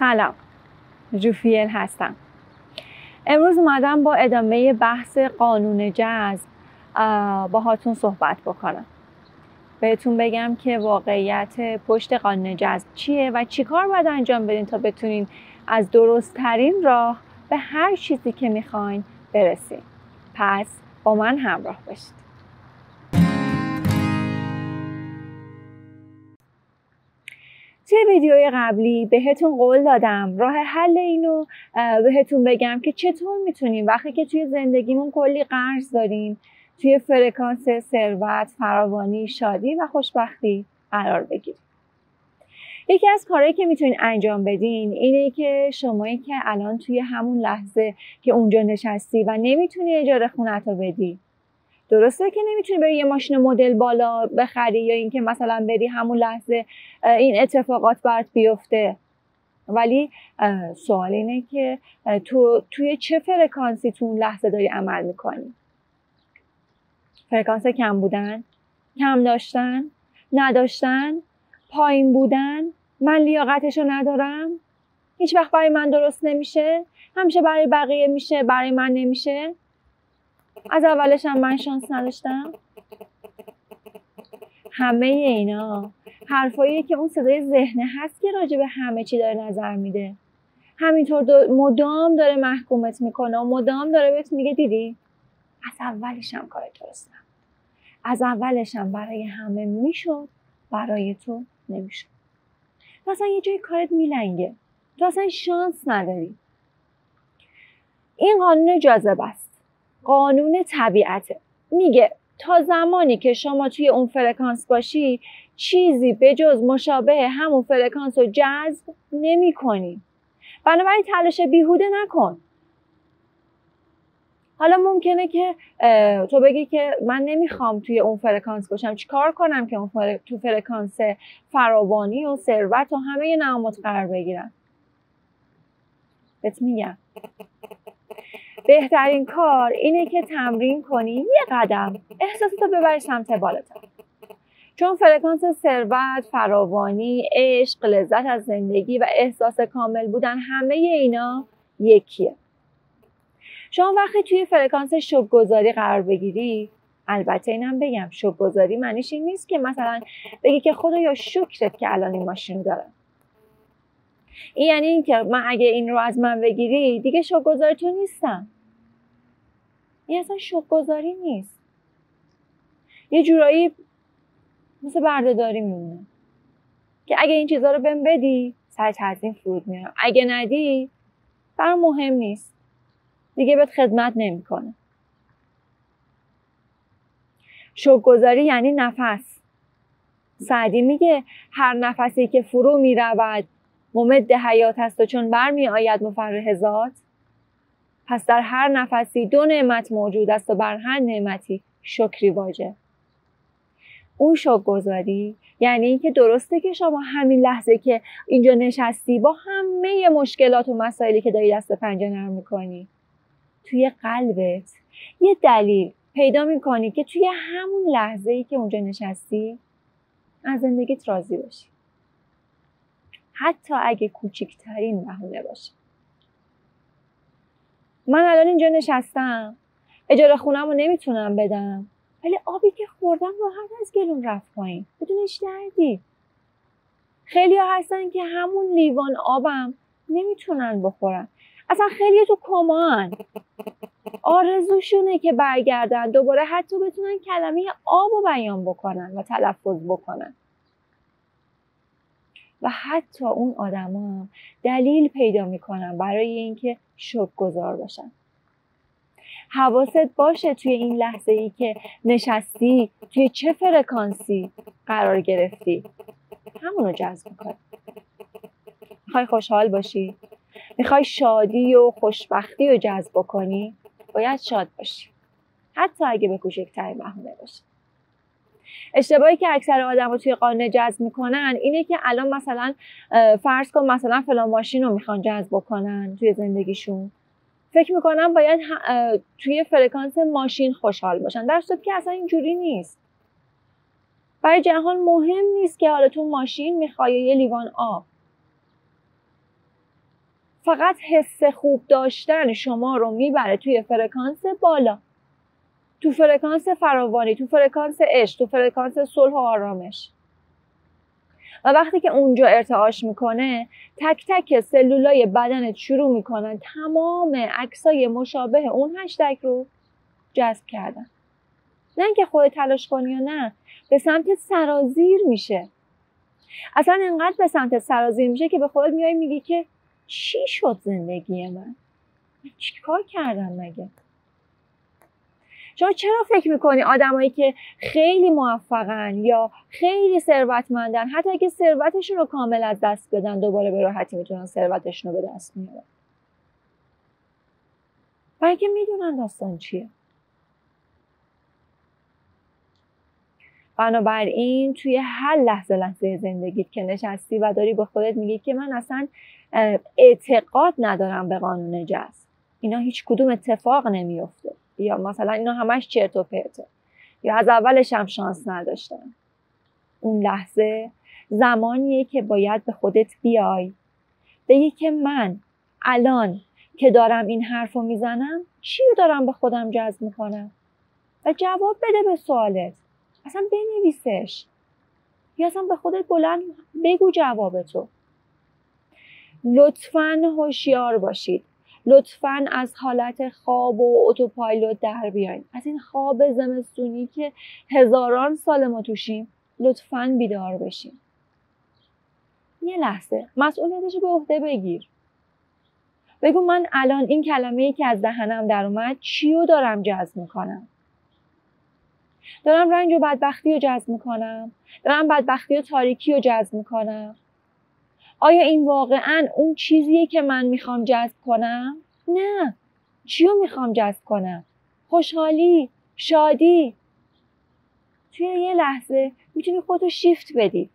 سلام، جوفیل هستم. امروز اومدم با ادامه بحث قانون جذب باهاتون صحبت بکنم. بهتون بگم که واقعیت پشت قانون جذب چیه و چی کار باید انجام بدین تا بتونین از درست ترین راه به هر چیزی که میخواین برسین. پس با من همراه باشید. توی ویدیوی قبلی بهتون قول دادم راه حل اینو بهتون بگم که چطور میتونیم وقتی که توی زندگیمون کلی قرض داریم توی فرکانس ثروت، فراوانی، شادی و خوشبختی قرار بگیریم. یکی از کارهایی که میتونین انجام بدین اینه که شمایی که الان توی همون لحظه که اونجا نشستی و نمیتونی اجاره خونت رو بدی، درسته که نمیتونی بری یه ماشین مدل بالا بخری یا اینکه مثلا بری همون لحظه این اتفاقات برات بیفته، ولی سوال اینه که توی چه فرکانسی تو اون لحظه داری عمل میکنی؟ فرکانس کم بودن، کم داشتن، نداشتن، پایین بودن، من لیاقتشو ندارم، هیچ وقت برای من درست نمیشه، همیشه برای بقیه میشه، برای من نمیشه، از اولش هم من شانس نداشتم. همه اینا حرفاییه که اون صدای ذهنه هست که راجع به همه چی داره نظر میده. همینطور مدام داره محکومت میکنه و مدام داره بهت میگه دیدی از اولش هم کار درست نبود. از اولش هم برای همه میشد، برای تو نمیشد. تو اصلا یه جای کارت میلنگه. تو اصلا شانس نداری. این قانون جاذبه است. قانون طبیعته. میگه تا زمانی که شما توی اون فرکانس باشی چیزی به جز مشابه همون فرکانس رو جذب نمی کنی. بنابراین تلاش بیهوده نکن. حالا ممکنه که تو بگی که من نمیخوام توی اون فرکانس باشم، چیکار کنم که اون تو فرکانس فراوانی و ثروت و همه نعمات قرار بگیرم؟ بهت میگم بهترین کار اینه که تمرین کنی یه قدم احساساتو ببری سمت بالاتر. چون فرکانس ثروت، فراوانی، عشق، لذت از زندگی و احساس کامل بودن همه اینا یکیه. شما وقتی توی فرکانس شکرگزاری قرار بگیری، البته اینم بگم شکرگزاری معنیش این نیست که مثلا بگی که خدایا شکرت که الان این ماشین دارم. این یعنی این که من اگه این رو از من بگیری دیگه شکرگزار تو نیستم. این اصلا شکرگزاری نیست. یه جورایی مثل بردهداری میمونه که اگه این چیزا رو بهم بدی سر تعظیم فرود میارم، اگه ندی برام مهم نیست، دیگه بهت خدمت نمیکنه. شکرگزاری یعنی نفس. سعدی میگه هر نفسی که فرو میرود ممد حیات است و چون برمی آید مفرح ذات. پس در هر نفسی دو نعمت موجود است و بر هر نعمتی شکری واجب. اون شکرگزاری یعنی اینکه درسته که شما همین لحظه که اینجا نشستی با همه مشکلات و مسائلی که داری دست پنجه نرم میکنی، توی قلبت یه دلیل پیدا میکنی که توی همون لحظه‌ای که اونجا نشستی از زندگیت راضی باشی، حتی اگه کوچکترین بهونه باشه. من الان اینجا نشستم، اجاره خونم رو نمیتونم بدم، ولی آبی که خوردم راحت از گلوم رفت پایین بدون هیچ دردی. خیلی ها هستن که همون لیوان آبم نمیتونن بخورن، اصلا خیلی تو کمان، آرزوشونه که برگردن دوباره حتی بتونن کلمه آب رو بیان بکنن و تلفظ بکنن. و حتی اون آدما دلیل پیدا میکنن برای اینکه شکرگزار باشن. حواست باشه توی این لحظه ای که نشستی توی چه فرکانسی قرار گرفتی، همونو جذب کن. میخوای خوشحال باشی، میخوای شادی و خوشبختی رو جذب کنی، باید شاد باشی، حتی اگه به کوچکترین بهونه باشه. اشتباهی که اکثر آدم‌ها توی قانون جذب میکنن اینه که الان مثلا فرض کن مثلا فلان ماشین رو میخوان جذب کنن توی زندگیشون، فکر میکنن باید توی فرکانس ماشین خوشحال باشن، در صورتی که اصلا اینجوری نیست. برای جهان مهم نیست که حالا تو ماشین میخوای یه لیوان آب. فقط حس خوب داشتن شما رو میبره توی فرکانس بالا، تو فرکانس فراوانی، تو فرکانس عشق، تو فرکانس صلح و آرامش. و وقتی که اونجا ارتعاش میکنه، تک تک سلولای بدنت شروع میکنن تمام عکسای مشابه اون هشتگ رو جذب کردن. نه اینکه خودت تلاش کنی یا نه، به سمت سرازیر میشه. اصلا انقدر به سمت سرازیر میشه که به خودت میای میگی که چی شد زندگی من چی کار کردم مگه؟ شما چرا فکر میکنی آدمایی که خیلی موفقن یا خیلی ثروتمندن، حتی اگه ثروتشون رو کامل از دست بدن، دوباره به راحتی میتونن ثروتشون رو به دست میارن؟ برای اینکه میدونن داستان چیه. بنابراین توی هر لحظه زندگیت که نشستی و داری با خودت میگی که من اصلا اعتقاد ندارم به قانون جذب، اینا هیچ کدوم اتفاق نمیفته، یا مثلا اینا همش چرت و پرته، یا از اولش هم شانس نداشتم، اون لحظه زمانیه که باید به خودت بیای بگی که من الان که دارم این حرف رو میزنم چی رو دارم به خودم جذب میکنم و جواب بده به سوالت. اصلا بنویسش یا اصلا به خودت بلند بگو جوابتو. لطفاً هوشیار باشید، لطفاً از حالت خواب و اتوپایلوت در بیاین، از این خواب زمستونی که هزاران سال ما توشیم لطفاً بیدار بشین. یه لحظه مسئولیتش به عهده بگیر، بگو من الان این کلمه‌ای که از دهنم در اومد چیو دارم جذب میکنم؟ دارم رنج و بدبختی رو جذب میکنم؟ دارم بدبختی و تاریکی رو جذب میکنم؟ آیا این واقعاً اون چیزیه که من میخوام جذب کنم؟ نه. چیو میخوام جذب کنم؟ خوشحالی، شادی. توی یه لحظه میتونی خودتو شیفت بدی.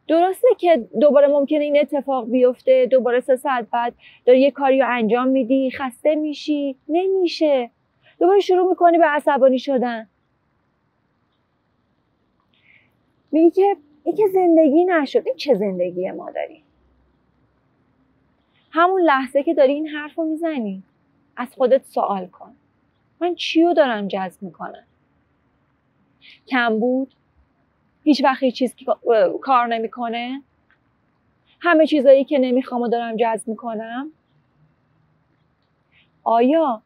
درسته که دوباره ممکنه این اتفاق بیفته، دوباره 3 ساعت بعد داری یه کاری رو انجام میدی، خسته میشی، نمیشه، دوباره شروع میکنی به عصبانی شدن. میگی که این که زندگی نشد. این چه زندگی ما داری؟ همون لحظه که داری این حرف رو میزنی از خودت سوال کن، من چیو دارم جذب میکنم؟ کمبود؟ هیچ وقت هیچ چیز کار نمیکنه؟ همه چیزایی که نمیخوام و دارم جذب میکنم؟ آیا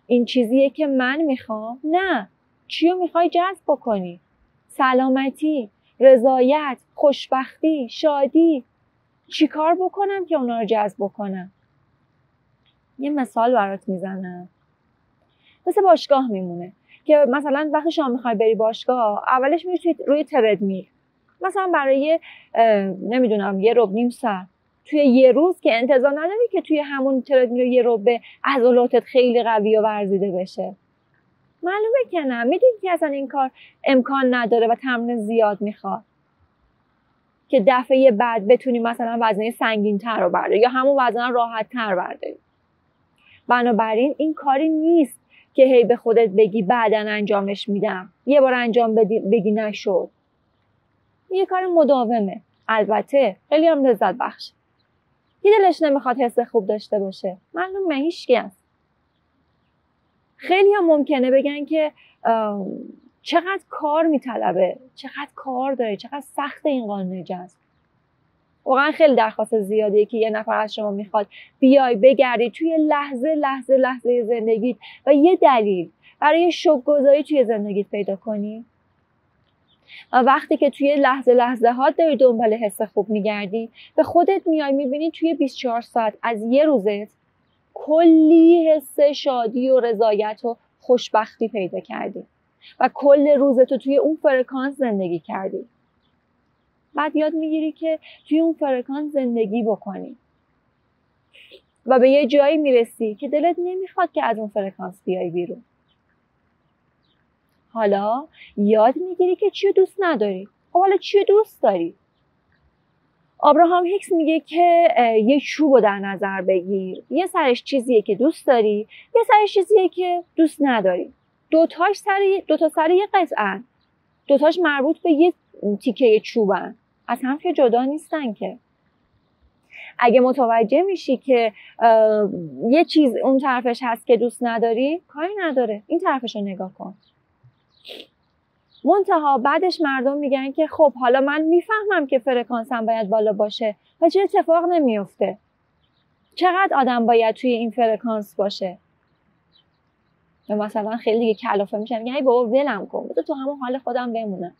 این چیزیه که من میخوام؟ نه. چیو میخوای جذب بکنی؟ سلامتی، رضایت، خوشبختی، شادی. چی کار بکنم که اونا رو جذب بکنم؟ یه مثال برات میزنم. مثل باشگاه میمونه که مثلا وقتی شما میخوای بری باشگاه، اولش میری روی تردمیل، مثلا برای نمیدونم 1 ربع نیم ساعت، توی یه روز که انتظار نداری که توی همون تردمیل 1 ربع عضلاتت خیلی قوی و ورزیده بشه. معلومه که نه، میدونی که اصلا این کار امکان نداره و تمرین زیاد میخواد که دفعه بعد بتونی مثلا وزنه سنگین تر رو برداری یا همون وزنه راحت تر برداری. بنابراین این کاری نیست که هی به خودت بگی بعداً انجامش میدم، یه بار انجام بگی نشد. یه کار مداومه، البته خیلی هم لذت بخش. کی دلش نمیخواد حس خوب داشته باشه؟ معلومه هیچکی هست. خیلی هم ممکنه بگن که چقدر کار میطلبه، چقدر کار داره، چقدر سخت این قانون جذب. واقعا خیلی درخواست زیادیه که یه نفر از شما میخواد بیای بگردی توی لحظه زندگیت و یه دلیل برای شوک‌گذاری توی زندگیت پیدا کنی. و وقتی که توی لحظه ها داری دنبال حس خوب میگردی، به خودت میای میبینی توی 24 ساعت از یه روزت کلی حس شادی و رضایت و خوشبختی پیدا کردی و کل روزتو توی اون فرکانس زندگی کردی. بعد یاد میگیری که توی اون فرکانس زندگی بکنی و به یه جایی میرسی که دلت نمیخواد که از اون فرکانس بیای بیرون. حالا یاد میگیری که چی دوست نداری. خب حالا چی دوست داری؟ ابراهام هیکس میگه که یه چوب رو در نظر بگیر، یه سرش چیزیه که دوست داری، یه سرش چیزیه که دوست نداری. دو تا سر یه قطعن، دوتاش مربوط به یه تیکه چوبن، از هم که جدا نیستن که. اگه متوجه میشی که یه چیز اون طرفش هست که دوست نداری، کاری نداره، این طرفش رو نگاه کن. منتها بعدش مردم میگن که خب حالا من میفهمم که فرکانسم باید بالا باشه و چه اتفاق نمیفته. چقدر آدم باید توی این فرکانس باشه؟ یا مثلا خیلی دیگه کلافه میشن میگن ای بابا ولم کن، بذار تو همون حال خودم بمونم،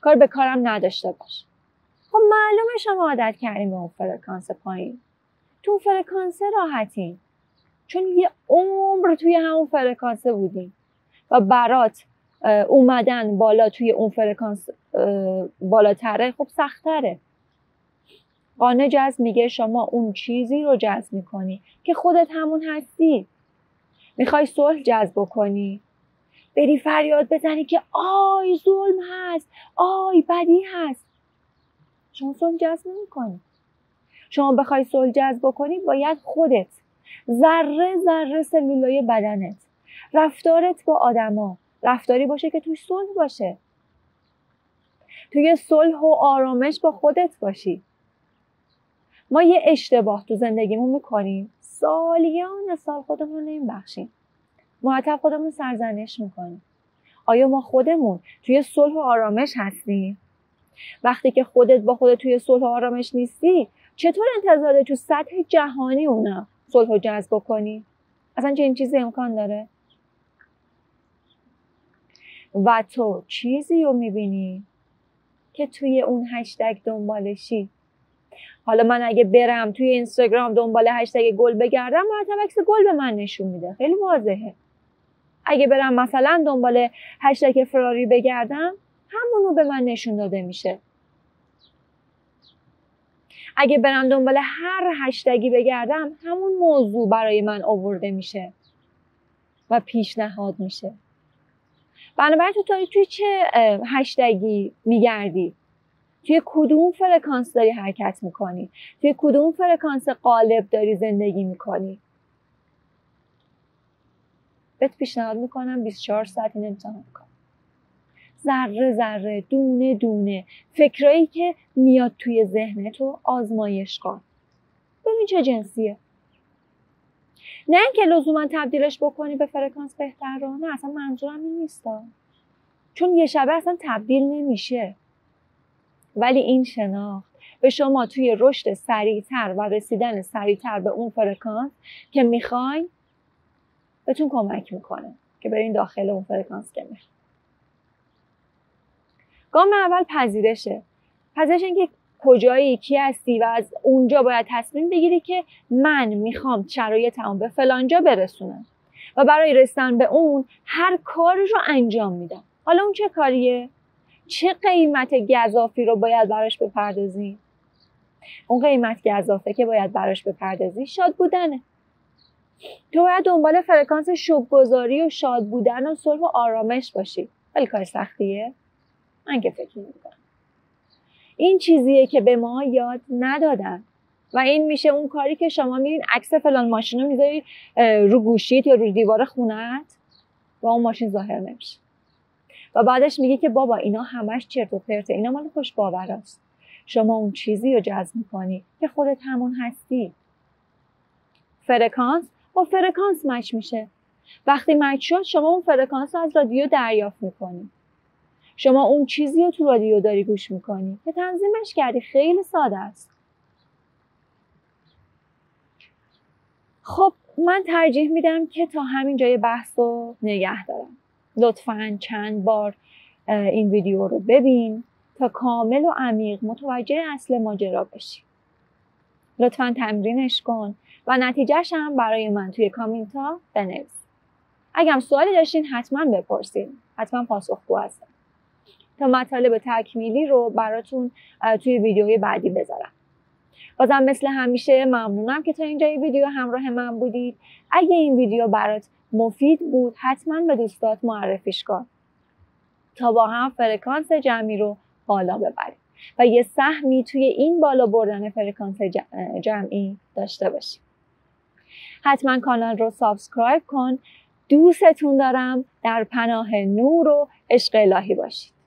کار به کارم نداشته باش. خب معلومه شما عادت کردین به اون فرکانس پایین. تو فرکانس راحتین، چون یه عمر توی همون فرکانس بودین و برات اومدن بالا توی اون فرکانس بالاتره خب سختره. قانون جذب میگه شما اون چیزی رو جذب میکنی که خودت همون هستی. میخوای صلح جذب کنی، بری فریاد بزنی که آی ظلم هست، آی بدی هست، شما صلح جذب نمیکنی. شما بخوای صلح جذب کنی باید خودت، ذره ذره سلولای بدنت، رفتارت با آدما رفتاری باشه که توی صلح باشه، توی صلح و آرامش با خودت باشی. ما یه اشتباه تو زندگیمون میکنیم، سالیان سال خودمون نمیبخشیم، مرتب خودمون سرزنش میکنیم. آیا ما خودمون توی صلح و آرامش هستیم؟ وقتی که خودت با خودت توی صلح و آرامش نیستی، چطور انتظاره تو سطح جهانی اونا صلح و جذب کنی؟ اصلا چه این چیزی امکان داره؟ و تو چیزی رو میبینی که توی اون هشتگ دنبالشی. حالا من اگه برم توی اینستاگرام دنبال هشتگ گل بگردم، مرتب عکس گل به من نشون میده، خیلی واضحه. اگه برم مثلا دنبال هشتگ فراری بگردم، همونو به من نشون داده میشه. اگه برم دنبال هر هشتگی بگردم، همون موضوع برای من آورده میشه و پیشنهاد میشه. بنابراین تو توی چه هشتگی میگردی؟ توی کدوم فرکانس داری حرکت میکنی؟ توی کدوم فرکانس قالب داری زندگی میکنی؟ بهت پیشنهاد میکنم 24 ساعت این امتحان کن. ذره ذره، دونه دونه، فکرایی که میاد توی ذهنتو آزمایش کن. ببین چه جنسیه. نه اینکه لزوما تبدیلش بکنی به فرکانس بهتر رو، نه، اصلا منظورم این نیستا. چون یه شبه اصلا تبدیل نمیشه. ولی این شناخت به شما توی رشد سریعتر و رسیدن سریعتر به اون فرکانس که میخواین بهتون کمک میکنه که برین داخل اون فرکانس که میخواین. گام اول پذیرشه. پذیرش این که کجایی، کی هستی و از اونجا باید تصمیم بگیری که من میخوام شرایطمو به فلانجا برسونم و برای رسیدن به اون هر کارش رو انجام میدم. حالا اون چه کاریه؟ چه قیمت گزافی رو باید براش بپردازی؟ اون قیمت گزافه که باید براش بپردازی شاد بودنه. تو باید دنبال فرکانس شکرگزاری و شاد بودن و صلح و آرامش باشی. خیلی کار سختیه؟ من که فکر میکنم این چیزیه که به ما یاد ندادن و این میشه اون کاری که شما میرین عکس فلان ماشین رو میذاری رو گوشیت یا رو دیوار خونت و اون ماشین ظاهر نمیشه و بعدش میگی که بابا اینا همش چرت و پرته، اینا مال خوش باوراست. شما اون چیزی رو جذب میکنی که خودت همون هستی. فرکانس با فرکانس مچ میشه. وقتی مچ شد شما اون فرکانس رو از رادیو دریافت میکنی. شما اون چیزی رو تو رادیو داری گوش میکنی که تنظیمش کردی. خیلی ساده است. خب من ترجیح میدم که تا همین جای بحث رو نگه دارم. لطفاً چند بار این ویدیو رو ببین تا کامل و عمیق متوجه اصل ماجرا بشی. لطفاً تمرینش کن و نتیجهش هم برای من توی کامنت ها بنویس. اگه هم سوالی داشتین حتما بپرسین. حتما پاسخگو هستم تا مطالب تکمیلی رو براتون توی ویدیوی بعدی بذارم. بازم مثل همیشه ممنونم که تا اینجای ویدیو همراه من بودید. اگه این ویدیو برات مفید بود حتما به دوستات معرفیش کن تا با هم فرکانس جمعی رو بالا ببریم و یه سهمی توی این بالا بردن فرکانس جمعی داشته باشیم. حتما کانال رو سابسکرایب کن. دوستتون دارم. در پناه نور و عشق الهی باشید.